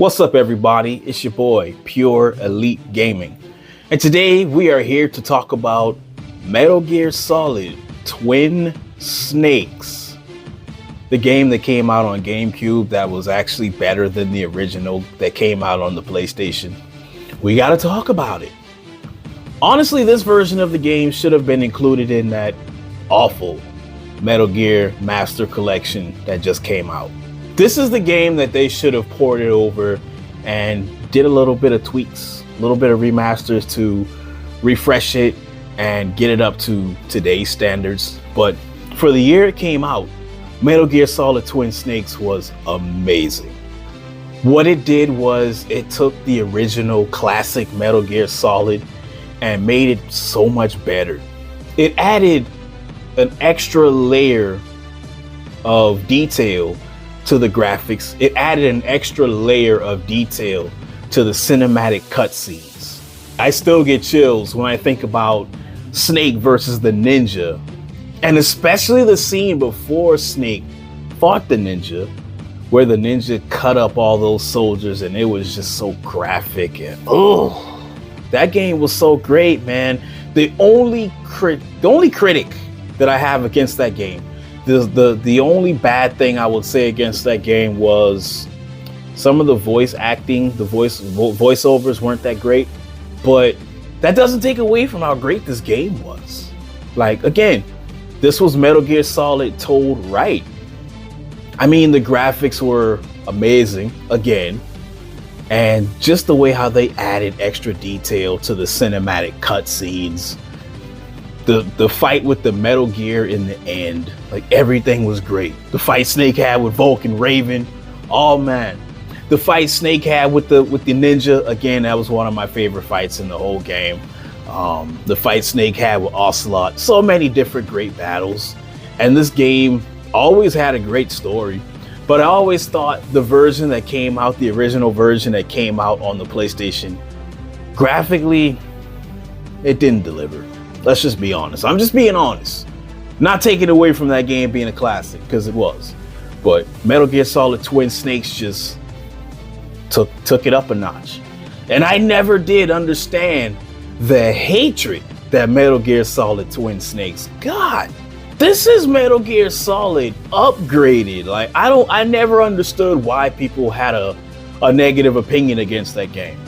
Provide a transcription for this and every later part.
What's up, everybody? It's your boy, Pure Elite Gaming. And today we are here to talk about Metal Gear Solid Twin Snakes. The game that came out on GameCube that was actually better than the original that came out on the PlayStation. We gotta talk about it. Honestly, this version of the game should have been included in that awful Metal Gear Master Collection that just came out. This is the game that they should have ported over and did a little bit of tweaks, a little bit of remasters to refresh it and get it up to today's standards. But for the year it came out, Metal Gear Solid Twin Snakes was amazing. What it did was it took the original classic Metal Gear Solid and made it so much better. It added an extra layer of detail to the graphics. It added an extra layer of detail to the cinematic cutscenes. I still get chills when I think about Snake versus the Ninja, and especially the scene before Snake fought the Ninja, where the Ninja cut up all those soldiers, and it was just so graphic. And oh, that game was so great, man. The only critic that I have against that game, the only bad thing I would say against that game was some of the voice acting, the voiceovers weren't that great, but that doesn't take away from how great this game was. Like, again, this was Metal Gear Solid told right. I mean, the graphics were amazing, again, and just the way how they added extra detail to the cinematic cutscenes. The fight with the Metal Gear in the end, like, everything was great. The fight Snake had with Vulcan Raven, oh man. The fight Snake had with the Ninja, again, that was one of my favorite fights in the whole game. The fight Snake had with Ocelot, so many different great battles. And this game always had a great story, but I always thought the version that came out, the original version that came out on the PlayStation, graphically, it didn't deliver. Let's just be honest. I'm just being honest. Not taking away from that game being a classic, because it was. But Metal Gear Solid Twin Snakes just took it up a notch. And I never did understand the hatred that Metal Gear Solid Twin Snakes got. This is Metal Gear Solid upgraded. Like, I never understood why people had a negative opinion against that game.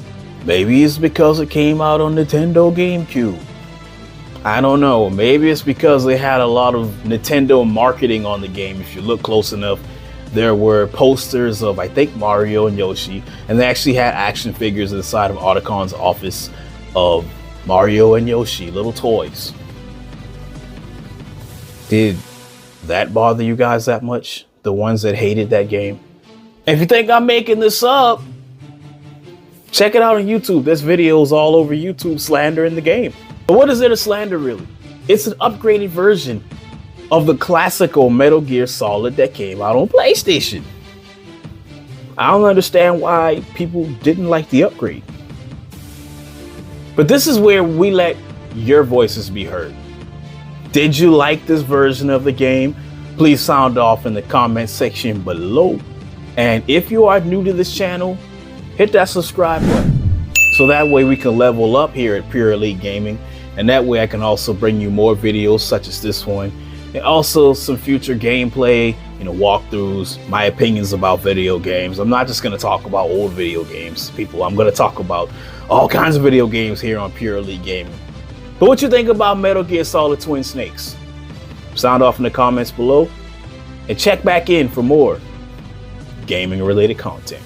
Maybe it's because it came out on Nintendo GameCube. I don't know. Maybe it's because they had a lot of Nintendo marketing on the game. If you look close enough, there were posters of, I think, Mario and Yoshi, and they actually had action figures inside of Otacon's office of Mario and Yoshi, little toys. Did that bother you guys that much? The ones that hated that game? If you think I'm making this up, check it out on YouTube. There's videos all over YouTube slandering the game. But what is there to slander, really? It's an upgraded version of the classical Metal Gear Solid that came out on PlayStation. I don't understand why people didn't like the upgrade. But this is where we let your voices be heard. Did you like this version of the game? Please sound off in the comment section below. And if you are new to this channel, hit that subscribe button, so that way we can level up here at Pure Elite Gaming. And that way I can also bring you more videos such as this one, and also some future gameplay, walkthroughs, my opinions about video games. I'm not just going to talk about old video games, people. I'm going to talk about all kinds of video games here on Pure Elite Gaming. But what you think about Metal Gear Solid Twin Snakes? Sound off in the comments below, and check back in for more gaming related content.